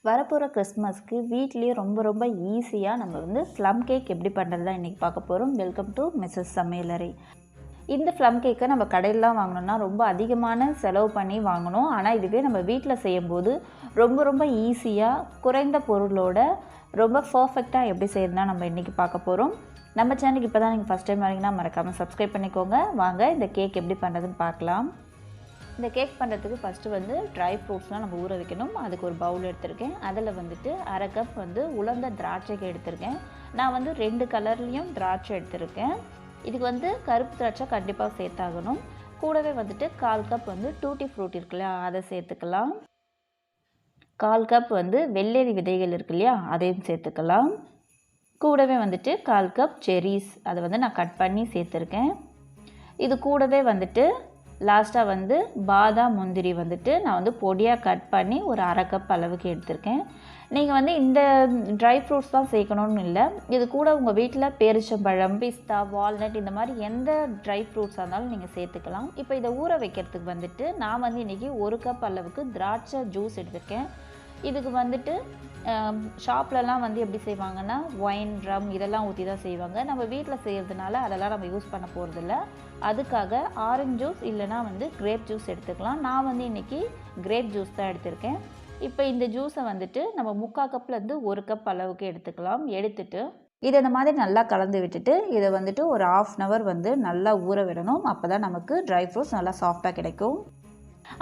வரப்போகிற கிறிஸ்மஸ்க்கு வீட்லேயே ரொம்ப ஈஸியாக நம்ம வந்து ப்ளம் கேக் எப்படி பண்ணுறது தான் இன்றைக்கி பார்க்க போகிறோம். Welcome to MrsSamalayarai. இந்த ப்ளம் கேக்கை நம்ம கடையிலாம் வாங்கணும்னா ரொம்ப அதிகமான செலவு பண்ணி வாங்கணும். ஆனால் இதுவே நம்ம வீட்டில் செய்யும்போது ரொம்ப ஈஸியாக குறைந்த பொருளோட ரொம்ப பர்ஃபெக்டாக எப்படி செய்யறதுனா நம்ம இன்றைக்கி பார்க்க போகிறோம். நம்ம சேனலுக்கு இப்போ தான் நீங்கள் ஃபஸ்ட் டைம் வரீங்கன்னா மறக்காமல் சப்ஸ்கிரைப் பண்ணிக்கோங்க. வாங்க இந்த கேக் எப்படி பண்ணுறதுன்னு பார்க்கலாம். இந்த கேக் பண்ணுறதுக்கு ஃபஸ்ட்டு வந்து ட்ரை ஃப்ரூட்ஸ்லாம் நம்ம ஊற வைக்கணும். அதுக்கு ஒரு பவுல் எடுத்திருக்கேன். அதில் வந்துட்டு அரை கப் வந்து உலர்ந்த திராட்சைக்கு எடுத்திருக்கேன். நான் வந்து 2 கலர்லேயும் திராட்சை எடுத்திருக்கேன். இதுக்கு வந்து கருப்பு திராட்சை கண்டிப்பாக சேர்த்தாகணும். கூடவே வந்துட்டு 1/4 கப் வந்து டூட்டி ஃப்ரூட் இருக்கு இல்லையா, அதை சேர்த்துக்கலாம். 1/4 கப் வந்து வெள்ளரி விதைகள் இருக்கு இல்லையா, அதையும் சேர்த்துக்கலாம். கூடவே வந்துட்டு 1/4 கப் செரீஸ், அதை வந்து நான் கட் பண்ணி சேர்த்துருக்கேன். இது கூடவே வந்துட்டு லாஸ்ட்டாக வந்து பாதாம் முந்திரி வந்துட்டு நான் வந்து பொடியாக கட் பண்ணி ஒரு அரை கப் அளவுக்கு எடுத்திருக்கேன். நீங்கள் வந்து இந்த ட்ரை ஃப்ரூட்ஸ் தான் சேர்க்கணும்னு இல்லை. இது கூட உங்கள் வீட்டில் பேரிச்சம்பழம், பிஸ்தா, வால்நட் இந்த மாதிரி எந்த ட்ரை ஃப்ரூட்ஸாக இருந்தாலும் நீங்கள் சேர்த்துக்கலாம். இப்போ இதை ஊற வைக்கிறதுக்கு வந்துட்டு நான் வந்து இன்றைக்கி 1 கப் அளவுக்கு திராட்சை ஜூஸ் எடுத்திருக்கேன். இதுக்கு வந்துட்டு ஷாப்லலாம் வந்து எப்படி செய்வாங்கன்னா ஒயின் ரம் இதெல்லாம் ஊற்றி தான் செய்வாங்க. நம்ம வீட்டில் செய்கிறதுனால அதெல்லாம் நம்ம யூஸ் பண்ண போகிறதில்ல. அதுக்காக ஆரஞ்சு ஜூஸ் இல்லைனா வந்து கிரேப் ஜூஸ் எடுத்துக்கலாம். நான் வந்து இன்றைக்கி கிரேப் ஜூஸ் தான் எடுத்திருக்கேன். இப்போ இந்த ஜூஸை வந்துட்டு நம்ம 3/4 கப்லேருந்து 1 கப் அளவுக்கு எடுத்துக்கலாம். எடுத்துட்டு இதை இந்த மாதிரி நல்லா கலந்து விட்டுட்டு இதை வந்துட்டு ஒரு 1/2 hour வந்து நல்லா ஊற விடணும். அப்போ தான் நமக்கு ட்ரை ஃப்ரூட்ஸ் நல்லா சாஃப்டாக கிடைக்கும்.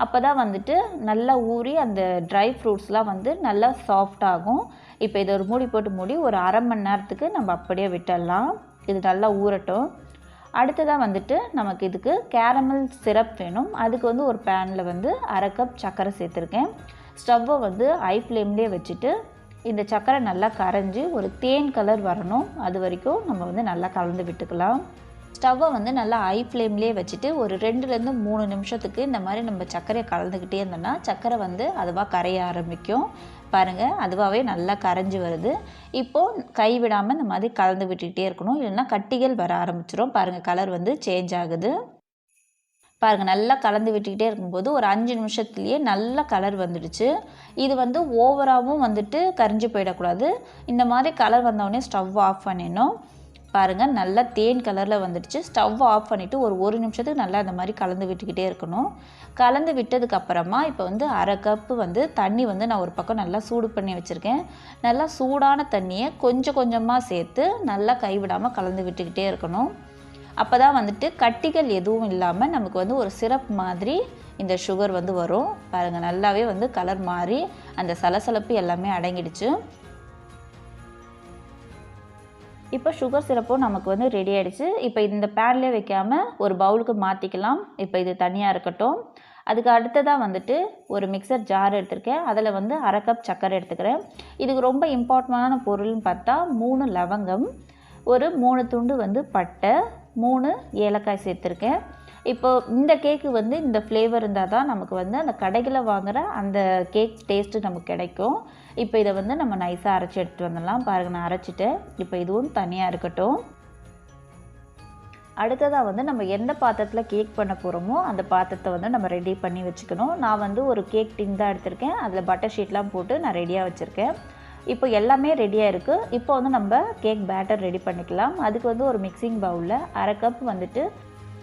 அப்போ தான் வந்துட்டு நல்லா ஊறி அந்த ட்ரை ஃப்ரூட்ஸ்லாம் வந்து நல்லா சாஃப்டாகும். இப்போ இதை ஒரு மூடி போட்டு மூடி ஒரு அரை மணி நேரத்துக்கு நம்ம அப்படியே விட்டுடலாம். இது நல்லா ஊறட்டும். அடுத்ததாக வந்துட்டு நமக்கு இதுக்கு கேரமல் சிரப் வேணும். அதுக்கு வந்து ஒரு பேனில் வந்து அரை கப் சர்க்கரை சேர்த்துருக்கேன். ஸ்டவ்வை வந்து ஹை ஃப்ளேம்லேயே வச்சுட்டு இந்த சர்க்கரை நல்லா கரைஞ்சி ஒரு தேன் கலர் வரணும். அது வரைக்கும் நம்ம வந்து நல்லா கலந்து விட்டுக்கலாம். ஸ்டவ்வை வந்து நல்லா ஹை ஃப்ளேம்லேயே வச்சுட்டு ஒரு 2லேருந்து 3 நிமிஷத்துக்கு இந்த மாதிரி நம்ம சர்க்கரையை கலந்துக்கிட்டே இருந்தோம்னா சர்க்கரை வந்து அதுவாக கரைய ஆரம்பிக்கும். பாருங்கள், அதுவாகவே நல்லா கரைஞ்சி வருது. இப்போது கைவிடாமல் இந்த மாதிரி கலந்து விட்டுக்கிட்டே இருக்கணும், இல்லைன்னா கட்டிகள் வர ஆரம்பிச்சிடும். பாருங்கள், கலர் வந்து சேஞ்ச் ஆகுது. பாருங்கள், நல்லா கலந்து விட்டுக்கிட்டே இருக்கும்போது ஒரு 5 நிமிஷத்துலேயே நல்ல கலர் வந்துடுச்சு. இது வந்து ஓவராகவும் வந்துட்டு கரிஞ்சு போயிடக்கூடாது. இந்த மாதிரி கலர் வந்தோடனே ஸ்டவ் ஆஃப் பண்ணிடணும். பாருங்கள், நல்லா தேன் கலரில் வந்துடுச்சு. ஸ்டவ் ஆஃப் பண்ணிவிட்டு ஒரு நிமிஷத்துக்கு நல்லா இந்த மாதிரி கலந்து விட்டுக்கிட்டே இருக்கணும். கலந்து விட்டதுக்கப்புறமா இப்போ வந்து அரை கப்பு வந்து தண்ணி வந்து நான் ஒரு பக்கம் நல்லா சூடு பண்ணி வச்சுருக்கேன். நல்லா சூடான தண்ணியை கொஞ்சமாக சேர்த்து நல்லா கைவிடாமல் கலந்து விட்டுக்கிட்டே இருக்கணும். அப்போ தான் வந்துட்டு கட்டிகள் எதுவும் இல்லாமல் நமக்கு வந்து ஒரு சிரப் மாதிரி இந்த சுகர் வந்து வரும். பாருங்கள், நல்லாவே வந்து கலர் மாறி அந்த சலசலப்பு எல்லாமே அடங்கிடுச்சு. இப்போ சுகர் சிரப்பும் நமக்கு வந்து ரெடி ஆகிடுச்சு. இப்போ இந்த பேன்லேயே வைக்காமல் ஒரு பவுலுக்கு மாற்றிக்கலாம். இப்போ இது தனியாக இருக்கட்டும். அதுக்கு அடுத்ததாக வந்துட்டு ஒரு மிக்சர் ஜார் எடுத்திருக்கேன். அதில் வந்து அரை கப் சர்க்கரை எடுத்துக்கிறேன். இதுக்கு ரொம்ப இம்பார்ட்டண்டான பொருள்னு பார்த்தா 3 லவங்கம், ஒரு 3 துண்டு வந்து பட்டை, 3 ஏலக்காய் சேர்த்துருக்கேன். இப்போ இந்த கேக்கு வந்து இந்த ஃப்ளேவர் இருந்தால் தான் நமக்கு வந்து அந்த கடைகளில் வாங்குகிற அந்த கேக் டேஸ்ட்டு நமக்கு கிடைக்கும். இப்போ இதை வந்து நம்ம நைஸாக அரைச்சி எடுத்துகிட்டு வந்துடலாம். பாருங்கள், நான் அரைச்சிட்டேன். இப்போ இதுவும் தனியாக இருக்கட்டும். அடுத்ததாக வந்து நம்ம எந்த பாத்திரத்தில் கேக் பண்ண போகிறோமோ அந்த பாத்திரத்தை வந்து நம்ம ரெடி பண்ணி வச்சுக்கணும். நான் வந்து ஒரு கேக் டின் தான் எடுத்திருக்கேன். அதில் பட்டர் ஷீட்லாம் போட்டு நான் ரெடியாக வச்சுருக்கேன். இப்போ எல்லாமே ரெடியாக இருக்குது. இப்போ வந்து நம்ம கேக் பேட்டர் ரெடி பண்ணிக்கலாம். அதுக்கு வந்து ஒரு மிக்சிங் பவுலில் அரை கப் வந்துட்டு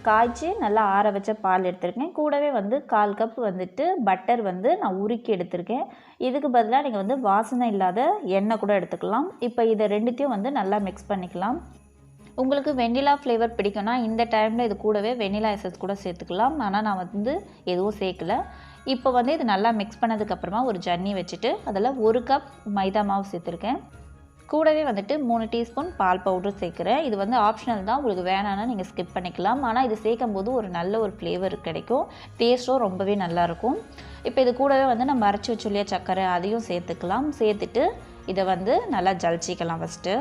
காய்ச்சி நல்லா ஆற வச்ச பால் எடுத்திருக்கேன். கூடவே வந்து 1/4 கப் வந்துட்டு பட்டர் வந்து நான் உருக்கி எடுத்திருக்கேன். இதுக்கு பதிலாக நீங்கள் வந்து வாசனை இல்லாத எண்ணெய் கூட எடுத்துக்கலாம். இப்போ இதை ரெண்டுத்தையும் வந்து நல்லா மிக்ஸ் பண்ணிக்கலாம். உங்களுக்கு வெண்ணிலா ஃப்ளேவர் பிடிக்கும்னா இந்த டைமில் இது கூடவே வெண்ணிலா எசன்ஸ் கூட சேர்த்துக்கலாம். ஆனால் நான் வந்து எதுவும் சேர்க்கல. இப்போ வந்து இது நல்லா மிக்ஸ் பண்ணதுக்கப்புறமா ஒரு ஜன்னி வச்சுட்டு அதில் 1 கப் மைதா மாவு சேர்த்துருக்கேன். கூடவே வந்துட்டு 3 டீஸ்பூன் பால் பவுடர் சேர்க்குறேன். இது வந்து ஆப்ஷனல் தான், உங்களுக்கு வேணான்னா நீங்கள் ஸ்கிப் பண்ணிக்கலாம். ஆனால் இது சேர்க்கும் போது ஒரு நல்ல ஒரு ஃப்ளேவர் கிடைக்கும். டேஸ்ட்டும் ரொம்பவே நல்லாயிருக்கும். இப்போ இது கூடவே வந்து நம்ம அரைச்சி வச்சு இல்லையா சர்க்கரை, அதையும் சேர்த்துக்கலாம். சேர்த்துட்டு இதை வந்து நல்லா ஜலிச்சிக்கலாம். ஃபஸ்ட்டு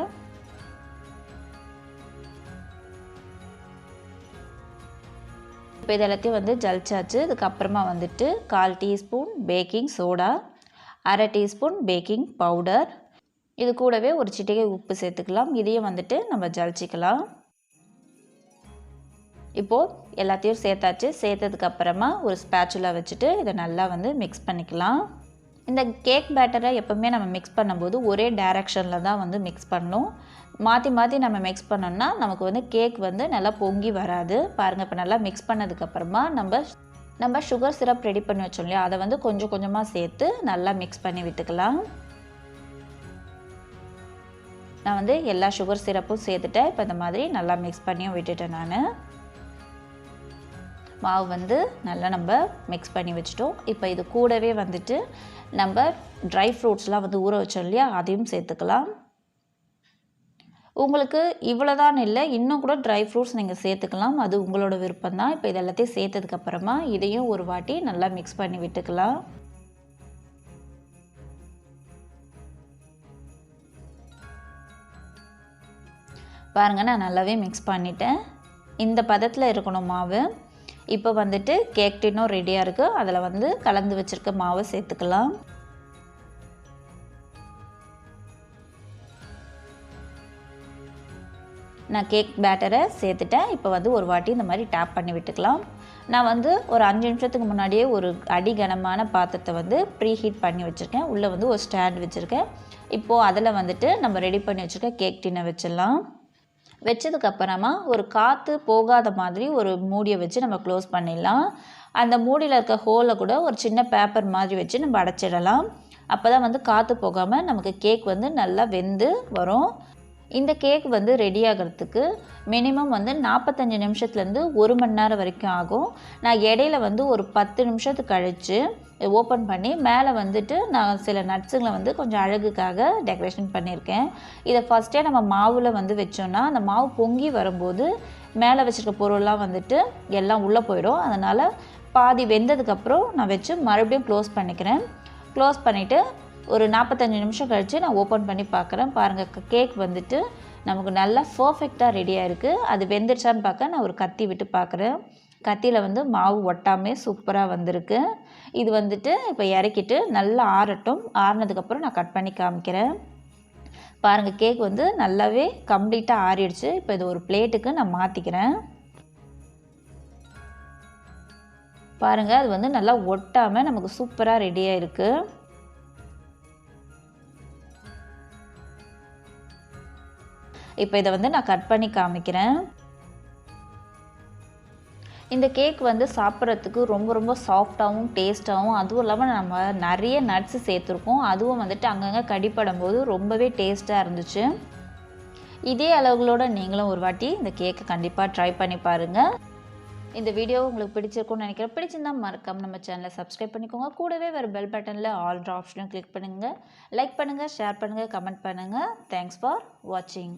இப்போ இது எல்லாத்தையும் வந்து ஜலிச்சாச்சு. அதுக்கப்புறமா வந்துட்டு 1/4 டீஸ்பூன் பேக்கிங் சோடா, அரை டீஸ்பூன் பேக்கிங் பவுடர், இது கூடவே ஒரு சிட்டிகை உப்பு சேர்த்துக்கலாம். இதையும் வந்துட்டு நம்ம ஜலிச்சிக்கலாம். இப்போது எல்லாத்தையும் சேர்த்தாச்சு. சேர்த்ததுக்கப்புறமா ஒரு ஸ்பேச்சுலா வச்சுட்டு இதை நல்லா வந்து மிக்ஸ் பண்ணிக்கலாம். இந்த கேக் பேட்டரை எப்போவுமே நம்ம மிக்ஸ் பண்ணும்போது ஒரே டைரெக்ஷனில் தான் வந்து மிக்ஸ் பண்ணணும். மாற்றி மாற்றி நம்ம மிக்ஸ் பண்ணோம்னா நமக்கு வந்து கேக் வந்து நல்லா பொங்கி வராது. பாருங்கள், இப்போ நல்லா மிக்ஸ் பண்ணதுக்கப்புறமா நம்ம சுகர் சிரப் ரெடி பண்ணி வச்சோம் இல்லையா, அதை வந்து கொஞ்சம் கொஞ்சமாக சேர்த்து நல்லா மிக்ஸ் பண்ணி விட்டுக்கலாம். நான் வந்து எல்லா சுகர் சிரப்பும் சேர்த்துட்டேன். இப்போ இந்த மாதிரி நல்லா மிக்ஸ் பண்ணியும் விட்டுட்டேன். மாவு வந்து நல்லா நம்ம மிக்ஸ் பண்ணி வச்சுட்டோம். இப்போ இது கூடவே வந்துட்டு நம்ம ட்ரை ஃப்ரூட்ஸ்லாம் வந்து ஊற வச்சோம் இல்லையா, அதையும் சேர்த்துக்கலாம். உங்களுக்கு இவ்வளோதான் இல்லை, இன்னும் கூட ட்ரை ஃப்ரூட்ஸ் நீங்கள் சேர்த்துக்கலாம். அது உங்களோட விருப்பம் தான். இப்போ இது எல்லாத்தையும் சேர்த்ததுக்கப்புறமா இதையும் ஒரு வாட்டி நல்லா மிக்ஸ் பண்ணி விட்டுக்கலாம். பாருங்கள், நான் நல்லாவே மிக்ஸ் பண்ணிட்டேன். இந்த பதத்தில் இருக்கணும் மாவு. இப்போ வந்துட்டு கேக் டின்னும் ரெடியாக இருக்குது. அதில் வந்து கலந்து வச்சுருக்க மாவை சேர்த்துக்கலாம். நான் கேக் பேட்டரை சேர்த்துட்டேன். இப்போ வந்து ஒரு வாட்டி இந்த மாதிரி டேப் பண்ணி விட்டுக்கலாம். நான் வந்து ஒரு 5 நிமிஷத்துக்கு முன்னாடியே ஒரு அடிகனமான பாத்திரத்தை வந்து ப்ரீ ஹீட் பண்ணி வச்சுருக்கேன். உள்ளே வந்து ஒரு ஸ்டாண்ட் வச்சுருக்கேன். இப்போது அதில் வந்துட்டு நம்ம ரெடி பண்ணி வச்சுருக்க கேக் டின்னை வச்சிடலாம். வச்சதுக்கப்புறமா ஒரு காற்று போகாத மாதிரி ஒரு மூடியை வச்சு நம்ம க்ளோஸ் பண்ணிடலாம். அந்த மூடியில் இருக்க ஹோலை கூட ஒரு சின்ன பேப்பர் மாதிரி வச்சு நம்ம அடைச்சிடலாம். அப்போ தான் வந்து காற்று போகாமல் நமக்கு கேக் வந்து நல்லா வெந்து வரும். இந்த கேக் வந்து ரெடி ஆகிறதுக்கு மினிமம் வந்து 45 நிமிஷத்துலேருந்து 1 மணி நேரம் வரைக்கும் ஆகும். நான் இடையில வந்து ஒரு 10 நிமிஷத்துக்கு கழித்து ஓப்பன் பண்ணி மேலே வந்துட்டு நான் சில நட்ஸுங்களை வந்து கொஞ்சம் அழகுக்காக டெக்கரேஷன் பண்ணியிருக்கேன். இதை ஃபஸ்ட்டே நம்ம மாவில் வந்து வச்சோன்னா அந்த மாவு பொங்கி வரும்போது மேலே வச்சுருக்க பொருள்லாம் வந்துட்டு எல்லாம் உள்ளே போயிடும். அதனால் பாதி வெந்ததுக்கப்புறம் நான் வச்சு மறுபடியும் க்ளோஸ் பண்ணிக்கிறேன். க்ளோஸ் பண்ணிவிட்டு ஒரு 45 நிமிஷம் கழித்து நான் ஓப்பன் பண்ணி பார்க்குறேன். பாருங்கள், கேக் வந்துட்டு நமக்கு நல்லா பர்ஃபெக்டாக ரெடியாக இருக்குது. அது வெந்துருச்சான்னு பார்க்க நான் ஒரு கத்தி விட்டு பார்க்குறேன். கத்தியில் வந்து மாவு ஒட்டாமே சூப்பராக வந்திருக்கு. இது வந்துட்டு இப்போ இறக்கிட்டு நல்லா ஆறட்டும். ஆறினதுக்கப்புறம் நான் கட் பண்ணி காமிக்கிறேன். பாருங்கள், கேக் வந்து நல்லாவே கம்ப்ளீட்டாக ஆறிடுச்சு. இப்போ இது ஒரு பிளேட்டுக்கு நான் மாற்றிக்கிறேன். பாருங்கள், அது வந்து நல்லா ஒட்டாமல் நமக்கு சூப்பராக ரெடியாக இருக்குது. இப்போ இதை வந்து நான் கட் பண்ணி காமிக்கிறேன். இந்த கேக் வந்து சாப்பிட்றதுக்கு ரொம்ப ரொம்ப சாஃப்டாகவும் டேஸ்ட்டாகவும், அதுவும் இல்லாமல் நம்ம நிறைய நட்ஸு சேர்த்துருக்கோம். அதுவும் வந்துட்டு அங்கங்கே கடிப்படும் போது ரொம்பவே டேஸ்ட்டாக இருந்துச்சு. இதே அளவுகளோடு நீங்களும் ஒரு வாட்டி இந்த கேக்கை கண்டிப்பாக ட்ரை பண்ணி பாருங்கள். இந்த வீடியோ உங்களுக்கு பிடிச்சிருக்கும்னு நினைக்கிறேன். பிடிச்சிருந்தா மறக்காம நம்ம சேனலை சப்ஸ்கிரைப் பண்ணிக்கோங்க. கூடவே வர பெல் பட்டனில் ஆல் ஆப்ஷனும் கிளிக் பண்ணுங்கள். லைக் பண்ணுங்கள், ஷேர் பண்ணுங்கள், கமெண்ட் பண்ணுங்கள். தேங்க்ஸ் ஃபார் வாட்சிங்.